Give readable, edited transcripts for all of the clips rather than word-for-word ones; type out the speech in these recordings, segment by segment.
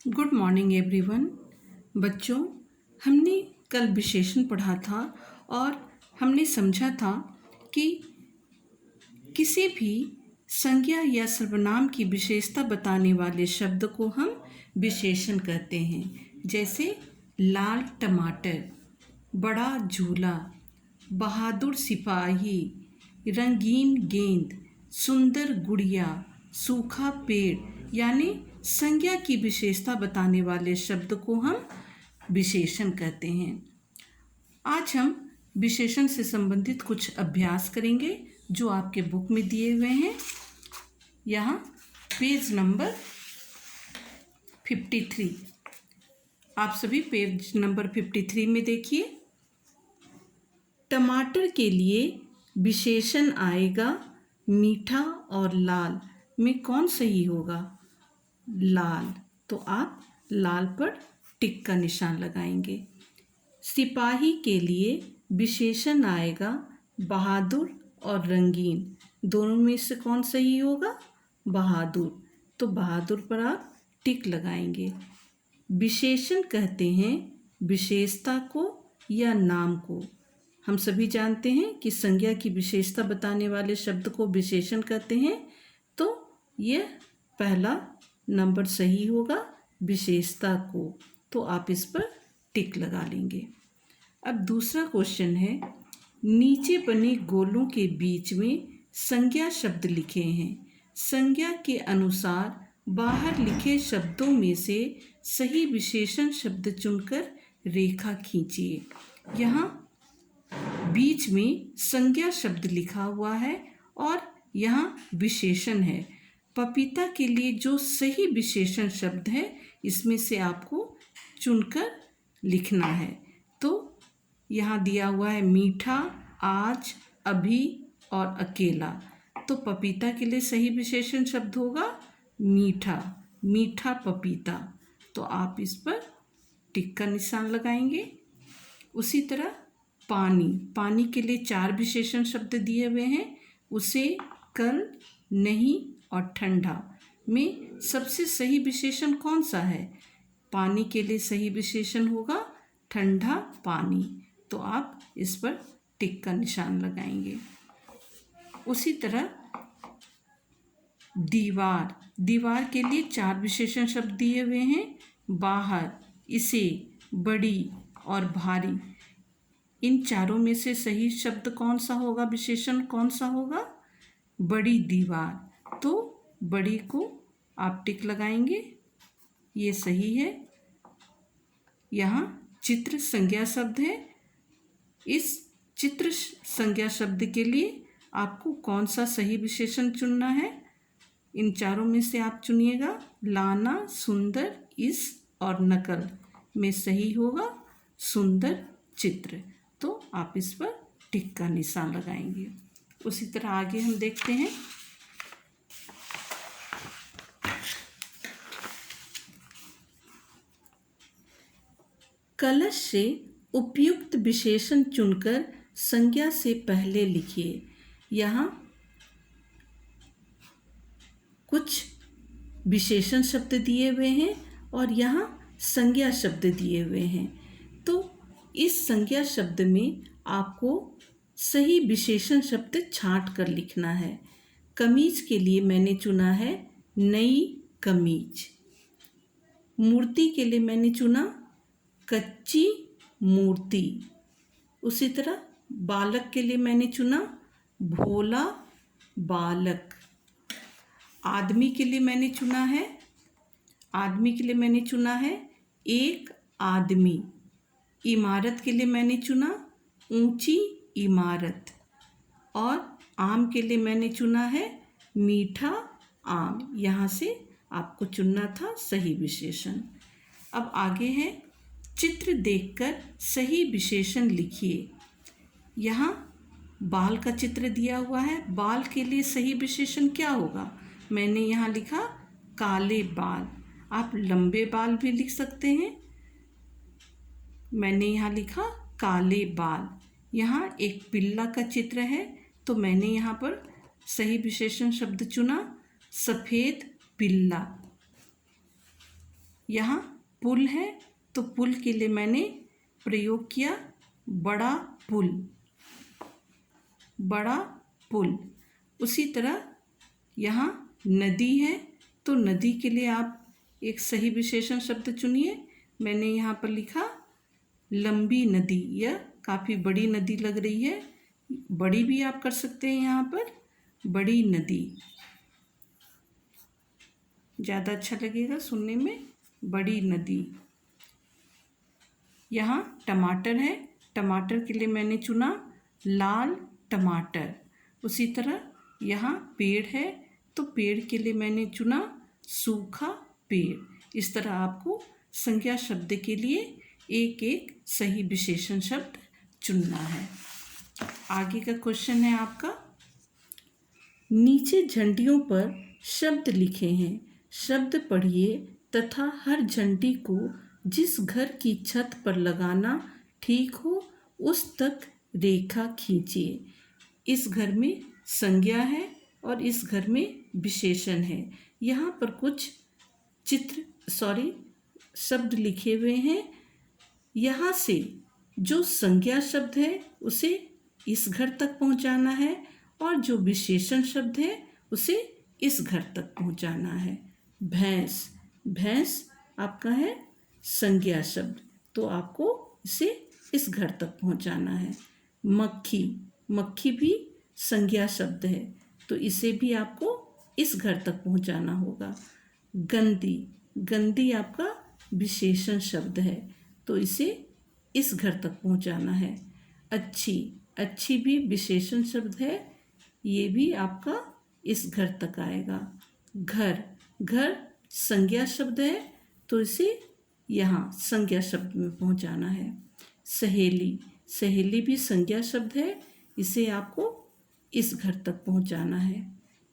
Good morning everyone. बच्चों, हमने कल विशेषण पढ़ा था और हमने समझा था कि किसी भी संज्ञा या सर्वनाम की विशेषता बताने वाले शब्द को हम विशेषण कहते हैं। जैसे लाल टमाटर, बड़ा झूला, बहादुर सिपाही, रंगीन गेंद, सुंदर गुड़िया, सूखा पेड़, यानी संज्ञा की विशेषता बताने वाले शब्द को हम विशेषण कहते हैं। आज हम विशेषण से संबंधित कुछ अभ्यास करेंगे जो आपके बुक में दिए हुए हैं। यहाँ पेज नंबर 53, आप सभी पेज नंबर 53 में देखिए। टमाटर के लिए विशेषण आएगा मीठा और लाल में कौन सही होगा? लाल, तो आप लाल पर टिक का निशान लगाएंगे। सिपाही के लिए विशेषण आएगा बहादुर और रंगीन, दोनों में से कौन सही होगा? बहादुर, तो बहादुर पर आप टिक लगाएंगे। विशेषण कहते हैं विशेषता को या नाम को। हम सभी जानते हैं कि संज्ञा की विशेषता बताने वाले शब्द को विशेषण कहते हैं, तो यह पहला नंबर सही होगा विशेषता को, तो आप इस पर टिक लगा लेंगे। अब दूसरा क्वेश्चन है, नीचे बने गोलों के बीच में संज्ञा शब्द लिखे हैं। संज्ञा के अनुसार बाहर लिखे शब्दों में से सही विशेषण शब्द चुनकर रेखा खींचिए। यहाँ बीच में संज्ञा शब्द लिखा हुआ है और यहाँ विशेषण है। पपीता के लिए जो सही विशेषण शब्द है इसमें से आपको चुनकर लिखना है। तो यहाँ दिया हुआ है मीठा, आज, अभी और अकेला। तो पपीता के लिए सही विशेषण शब्द होगा मीठा, मीठा पपीता, तो आप इस पर टिक का निशान लगाएंगे। उसी तरह पानी, पानी के लिए 4 विशेषण शब्द दिए हुए हैं। उसे, कल, नहीं और ठंडा में सबसे सही विशेषण कौन सा है? पानी के लिए सही विशेषण होगा ठंडा पानी, तो आप इस पर टिक का निशान लगाएंगे। उसी तरह दीवार, दीवार के लिए 4 विशेषण शब्द दिए हुए हैं, बाहर, इसे, बड़ी और भारी। इन चारों में से सही शब्द कौन सा होगा, विशेषण कौन सा होगा? बड़ी दीवार, तो बड़ी को आप टिक लगाएंगे, ये सही है। यहाँ चित्र संज्ञा शब्द है। इस चित्र संज्ञा शब्द के लिए आपको कौन सा सही विशेषण चुनना है? इन चारों में से आप चुनिएगा। लाना, सुंदर, इस और नकल में सही होगा सुंदर चित्र, तो आप इस पर टिक का निशान लगाएंगे। उसी तरह आगे हम देखते हैं। कलश से उपयुक्त विशेषण चुनकर संज्ञा से पहले लिखिए। यहाँ कुछ विशेषण शब्द दिए हुए हैं और यहाँ संज्ञा शब्द दिए हुए हैं। तो इस संज्ञा शब्द में आपको सही विशेषण शब्द छांट कर लिखना है। कमीज के लिए मैंने चुना है नई कमीज। मूर्ति के लिए मैंने चुना कच्ची मूर्ति। उसी तरह बालक के लिए मैंने चुना भोला बालक। आदमी के लिए मैंने चुना है, आदमी के लिए मैंने चुना है एक आदमी। इमारत के लिए मैंने चुना ऊंची इमारत। और आम के लिए मैंने चुना है मीठा आम। यहाँ से आपको चुनना था सही विशेषण। अब आगे है, चित्र देखकर सही विशेषण लिखिए। यहाँ बाल का चित्र दिया हुआ है, बाल के लिए सही विशेषण क्या होगा? मैंने यहाँ लिखा काले बाल, आप लंबे बाल भी लिख सकते हैं। मैंने यहाँ लिखा काले बाल। यहाँ एक पिल्ला का चित्र है, तो मैंने यहाँ पर सही विशेषण शब्द चुना सफ़ेद पिल्ला। यहाँ पुल है तो पुल के लिए मैंने प्रयोग किया बड़ा पुल, बड़ा पुल। उसी तरह यहाँ नदी है तो नदी के लिए आप एक सही विशेषण शब्द चुनिए। मैंने यहाँ पर लिखा लंबी नदी, यह काफ़ी बड़ी नदी लग रही है, बड़ी भी आप कर सकते हैं यहाँ पर, बड़ी नदी ज़्यादा अच्छा लगेगा सुनने में, बड़ी नदी। यहाँ टमाटर है, टमाटर के लिए मैंने चुना लाल टमाटर। उसी तरह यहाँ पेड़ है तो पेड़ के लिए मैंने चुना सूखा पेड़। इस तरह आपको संज्ञा शब्द के लिए एक एक सही विशेषण शब्द चुनना है। आगे का क्वेश्चन है आपका, नीचे झंडियों पर शब्द लिखे हैं, शब्द पढ़िए तथा हर झंडी को जिस घर की छत पर लगाना ठीक हो उस तक रेखा खींचिए। इस घर में संज्ञा है और इस घर में विशेषण है। यहाँ पर कुछ शब्द लिखे हुए हैं। यहाँ से जो संज्ञा शब्द है उसे इस घर तक पहुँचाना है और जो विशेषण शब्द है उसे इस घर तक पहुँचाना है। भैंस, भैंस आपका है संज्ञा शब्द, तो आपको इसे इस घर तक पहुँचाना है। मक्खी, मक्खी भी संज्ञा शब्द है तो इसे भी आपको इस घर तक पहुँचाना होगा। गंदी, गंदी आपका विशेषण शब्द है तो इसे इस घर तक पहुँचाना है। अच्छी, अच्छी भी विशेषण शब्द है, ये भी आपका इस घर तक आएगा। घर, घर संज्ञा शब्द है तो इसे यहाँ संज्ञा शब्द में पहुँचाना है। सहेली, सहेली भी संज्ञा शब्द है, इसे आपको इस घर तक पहुँचाना है।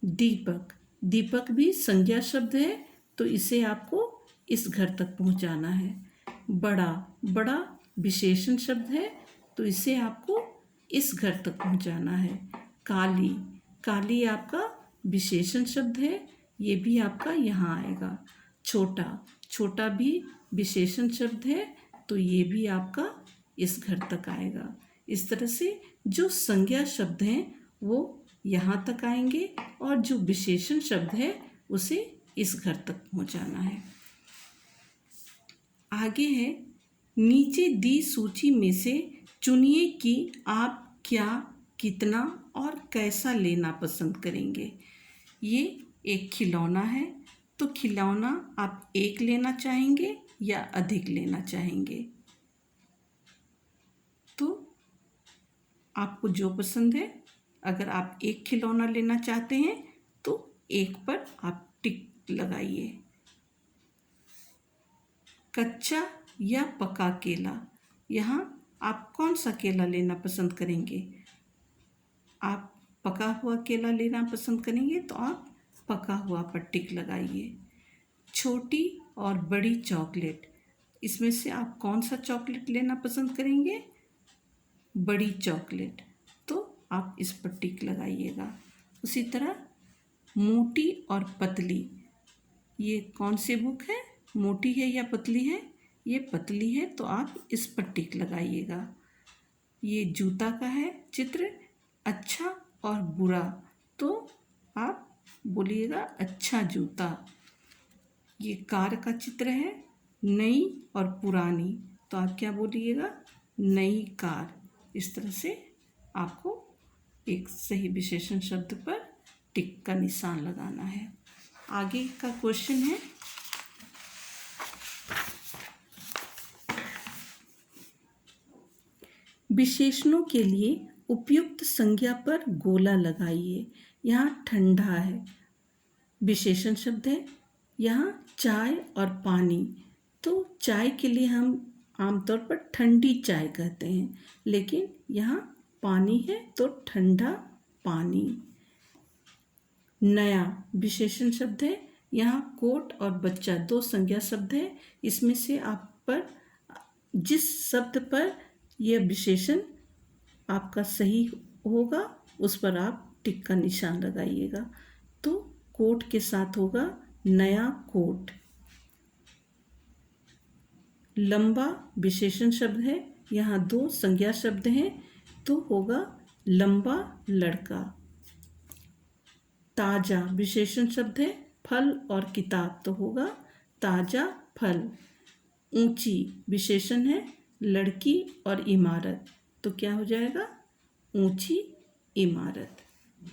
दीपक, दीपक भी संज्ञा शब्द है तो इसे आपको इस घर तक पहुँचाना है। बड़ा, बड़ा विशेषण शब्द है तो इसे आपको इस घर तक पहुँचाना है। काली, काली आपका विशेषण शब्द है, ये भी आपका यहाँ आएगा। छोटा, छोटा भी विशेषण शब्द है तो ये भी आपका इस घर तक आएगा। इस तरह से जो संज्ञा शब्द हैं वो यहाँ तक आएंगे और जो विशेषण शब्द है उसे इस घर तक पहुँचाना है। आगे है, नीचे दी सूची में से चुनिए कि आप क्या, कितना और कैसा लेना पसंद करेंगे। ये एक खिलौना है तो खिलौना आप एक लेना चाहेंगे या अधिक लेना चाहेंगे, तो आपको जो पसंद है, अगर आप एक खिलौना लेना चाहते हैं तो एक पर आप टिक लगाइए। कच्चा या पका केला, यहाँ आप कौन सा केला लेना पसंद करेंगे। आप पका हुआ केला लेना पसंद करेंगे तो आप पका हुआ पर टिक लगाइए। छोटी और बड़ी चॉकलेट, इसमें से आप कौन सा चॉकलेट लेना पसंद करेंगे, बड़ी चॉकलेट, तो आप इस पर टिक लगाइएगा। उसी तरह मोटी और पतली, ये कौन सी बुक है, मोटी है या पतली है, ये पतली है तो आप इस पर टिक लगाइएगा। ये जूता का है चित्र, अच्छा और बुरा, तो आप बोलिएगा अच्छा जूता। ये कार का चित्र है, नई और पुरानी, तो आप क्या बोलिएगा, नई कार। इस तरह से आपको एक सही विशेषण शब्द पर टिक का निशान लगाना है। आगे का क्वेश्चन है, विशेषणों के लिए उपयुक्त संज्ञा पर गोला लगाइए। यहाँ ठंडा है, विशेषण शब्द है। यहाँ चाय और पानी, तो चाय के लिए हम आमतौर पर ठंडी चाय कहते हैं, लेकिन यहाँ पानी है तो ठंडा पानी। नया विशेषण शब्द है। यहाँ कोट और बच्चा दो संज्ञा शब्द है, इसमें से आप पर जिस शब्द पर यह विशेषण आपका सही होगा उस पर आप टिक का निशान लगाइएगा। तो कोट के साथ होगा नया कोट। लंबा विशेषण शब्द है, यहाँ 2 संज्ञा शब्द हैं, तो होगा लंबा लड़का। ताजा विशेषण शब्द है, फल और किताब, तो होगा ताजा फल। ऊंची विशेषण है, लड़की और इमारत, तो क्या हो जाएगा ऊंची इमारत।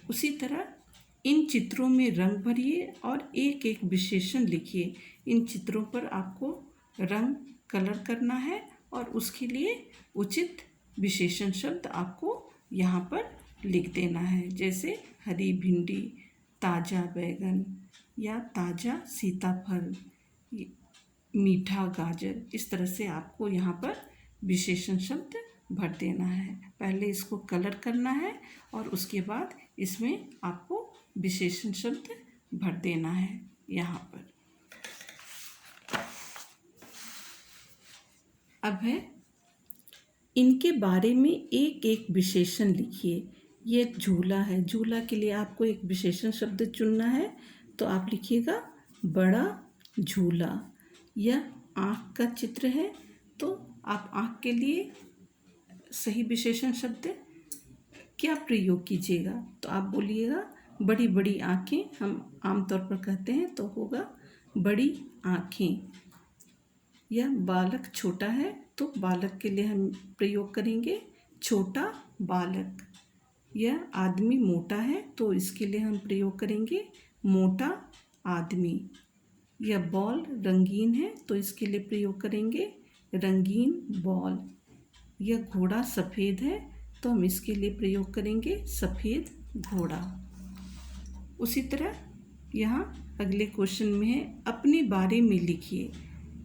उसी तरह इन चित्रों में रंग भरिए और एक एक विशेषण लिखिए। इन चित्रों पर आपको रंग कलर करना है और उसके लिए उचित विशेषण शब्द आपको यहाँ पर लिख देना है, जैसे हरी भिंडी, ताज़ा बैगन या ताज़ा सीताफल, मीठा गाजर। इस तरह से आपको यहाँ पर विशेषण शब्द भर देना है। पहले इसको कलर करना है और उसके बाद इसमें आपको विशेषण शब्द भर देना है यहाँ पर। अब है इनके बारे में एक एक विशेषण लिखिए। ये एक झूला है, झूला के लिए आपको एक विशेषण शब्द चुनना है, तो आप लिखिएगा बड़ा झूला। यह आँख का चित्र है, तो आप आँख के लिए सही विशेषण शब्द क्या प्रयोग कीजिएगा, तो आप बोलिएगा बड़ी बड़ी आँखें, हम आमतौर पर कहते हैं, तो होगा बड़ी आँखें। यह बालक छोटा है, तो बालक के लिए हम प्रयोग करेंगे छोटा बालक। यह आदमी मोटा है, तो इसके लिए हम प्रयोग करेंगे मोटा आदमी। यह बॉल रंगीन है, तो इसके लिए प्रयोग करेंगे रंगीन बॉल। यह घोड़ा सफ़ेद है, तो हम इसके लिए प्रयोग करेंगे सफ़ेद घोड़ा। उसी तरह यहाँ अगले क्वेश्चन में है अपने बारे में लिखिए,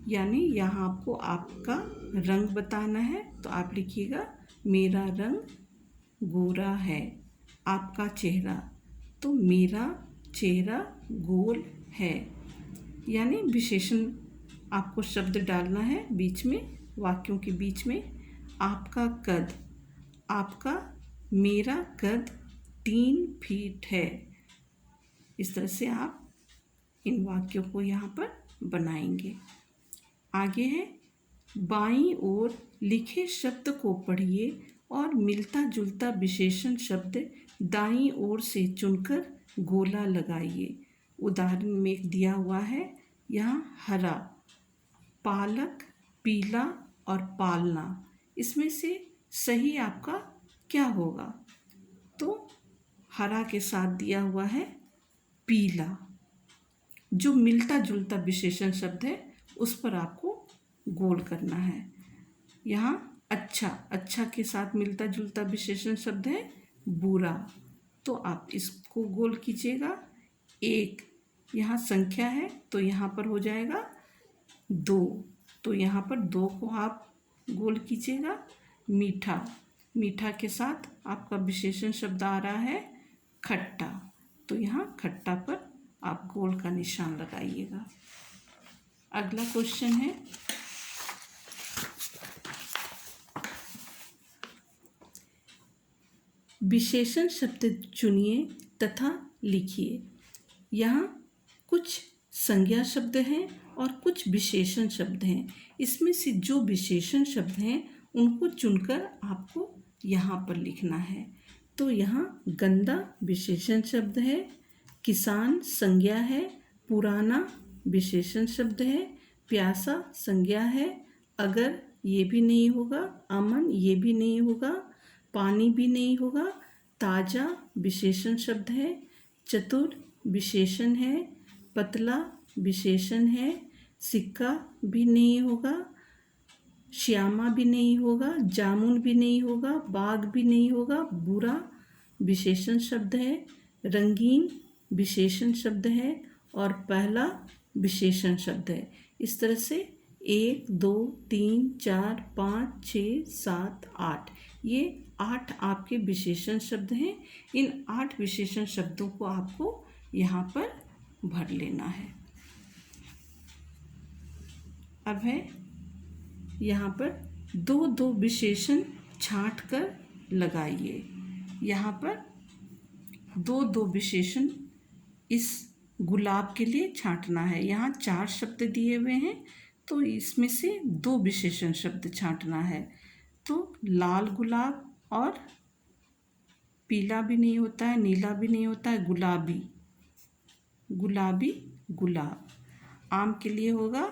यानी यहाँ आपको आपका रंग बताना है, तो आप लिखिएगा मेरा रंग गोरा है। आपका चेहरा, तो मेरा चेहरा गोल है। यानी विशेषण आपको शब्द डालना है बीच में, वाक्यों के बीच में। आपका कद, आपका मेरा कद 3 फीट है। इस तरह से आप इन वाक्यों को यहाँ पर बनाएंगे। आगे है बाईं ओर लिखे शब्द को पढ़िए और मिलता जुलता विशेषण शब्द दाईं ओर से चुनकर गोला लगाइए। उदाहरण में एक दिया हुआ है यहाँ हरा, पालक, पीला और पालना। इसमें से सही आपका क्या होगा, तो हरा के साथ दिया हुआ है पीला। जो मिलता जुलता विशेषण शब्द है उस पर आपको गोल करना है। यहाँ अच्छा, अच्छा के साथ मिलता जुलता विशेषण शब्द है बुरा, तो आप इसको गोल कीजिएगा। 1 यहाँ संख्या है, तो यहाँ पर हो जाएगा 2, तो यहाँ पर 2 को आप गोल कीजिएगा। मीठा, मीठा के साथ आपका विशेषण शब्द आ रहा है खट्टा, तो यहाँ खट्टा पर आप गोल का निशान लगाइएगा। अगला क्वेश्चन है विशेषण शब्द चुनिए तथा लिखिए। यहाँ कुछ संज्ञा शब्द हैं और कुछ विशेषण शब्द हैं। इसमें से जो विशेषण शब्द हैं उनको चुनकर आपको यहाँ पर लिखना है। तो यहाँ गंदा विशेषण शब्द है, किसान संज्ञा है, पुराना विशेषण शब्द है, प्यासा संज्ञा है, अगर ये भी नहीं होगा, अमन ये भी नहीं होगा, पानी भी नहीं होगा, ताज़ा विशेषण शब्द है, चतुर विशेषण है, पतला विशेषण है, सिक्का भी नहीं होगा, श्यामा भी नहीं होगा, जामुन भी नहीं होगा, बाग भी नहीं होगा, बुरा विशेषण शब्द है, रंगीन विशेषण शब्द है और पहला विशेषण शब्द है। इस तरह से 1 2 3 4 5 6 7 8 ये 8 आपके विशेषण शब्द हैं। इन 8 विशेषण शब्दों को आपको यहाँ पर भर लेना है। अब है यहाँ पर 2 विशेषण छांट कर लगाइए। यहाँ पर 2 विशेषण इस गुलाब के लिए छांटना है। यहाँ 4 शब्द दिए हुए हैं, तो इसमें से दो विशेषण शब्द छांटना है। तो लाल गुलाब और पीला भी नहीं होता है, नीला भी नहीं होता है, गुलाबी, गुलाबी गुलाब। आम के लिए होगा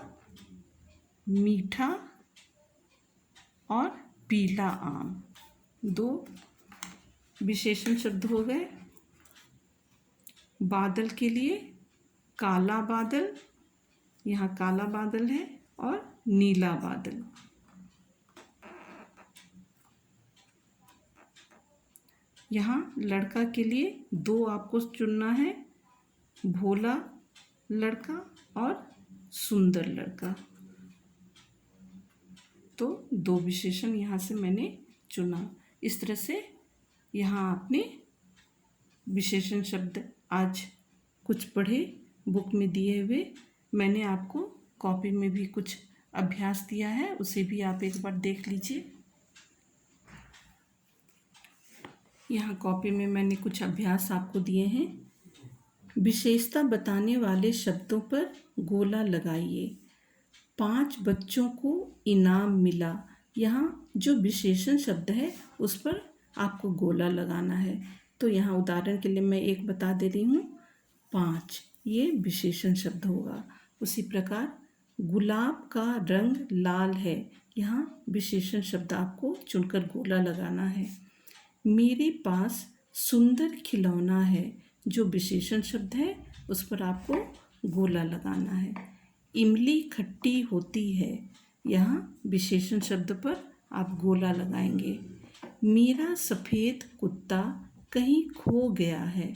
मीठा और पीला आम। दो विशेषण शब्द हो गए। बादल के लिए काला बादल, यहाँ काला बादल है, और नीला बादल। यहाँ लड़का के लिए दो आपको चुनना है, भोला लड़का और सुंदर लड़का। तो दो विशेषण यहाँ से मैंने चुना। इस तरह से यहाँ आपने विशेषण शब्द आज कुछ पढ़े बुक में दिए हुए। मैंने आपको कॉपी में भी कुछ अभ्यास दिया है, उसे भी आप एक बार देख लीजिए। यहाँ कॉपी में मैंने कुछ अभ्यास आपको दिए हैं। विशेषता बताने वाले शब्दों पर गोला लगाइए। 5 बच्चों को इनाम मिला। यहाँ जो विशेषण शब्द है उस पर आपको गोला लगाना है। तो यहाँ उदाहरण के लिए मैं एक बता दे रही हूँ, 5, ये विशेषण शब्द होगा। उसी प्रकार गुलाब का रंग लाल है, यहाँ विशेषण शब्द आपको चुनकर गोला लगाना है। मेरे पास सुंदर खिलौना है, जो विशेषण शब्द है उस पर आपको गोला लगाना है। इमली खट्टी होती है, यहाँ विशेषण शब्द पर आप गोला लगाएंगे। मेरा सफ़ेद कुत्ता कहीं खो गया है,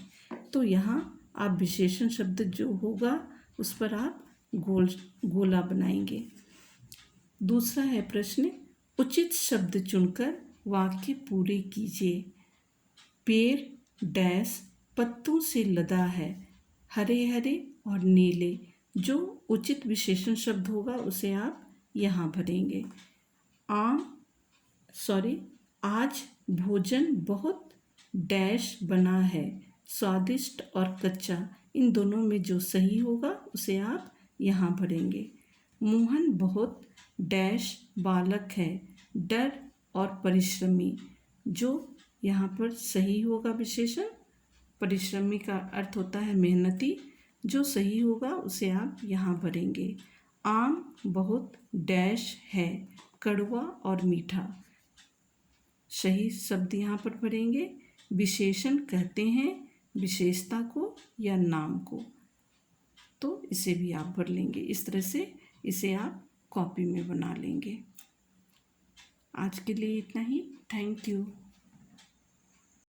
तो यहाँ आप विशेषण शब्द जो होगा उस पर आप गोला बनाएंगे। दूसरा है प्रश्न, उचित शब्द चुनकर वाक्य पूरे कीजिए। पेड़ डैश पत्तों से लदा है, हरे हरे और नीले। जो उचित विशेषण शब्द होगा उसे आप यहाँ भरेंगे। आज भोजन बहुत डैश बना है, स्वादिष्ट और कच्चा। इन दोनों में जो सही होगा उसे आप यहाँ भरेंगे। मोहन बहुत डैश बालक है, डर और परिश्रमी। जो यहाँ पर सही होगा विशेषण, परिश्रमी का अर्थ होता है मेहनती, जो सही होगा उसे आप यहाँ भरेंगे। आम बहुत डैश है, कड़वा और मीठा। सही शब्द यहाँ पर भरेंगे। विशेषण कहते हैं विशेषता को या नाम को, तो इसे भी आप भर लेंगे। इस तरह से इसे आप कॉपी में बना लेंगे। आज के लिए इतना ही। Thank you.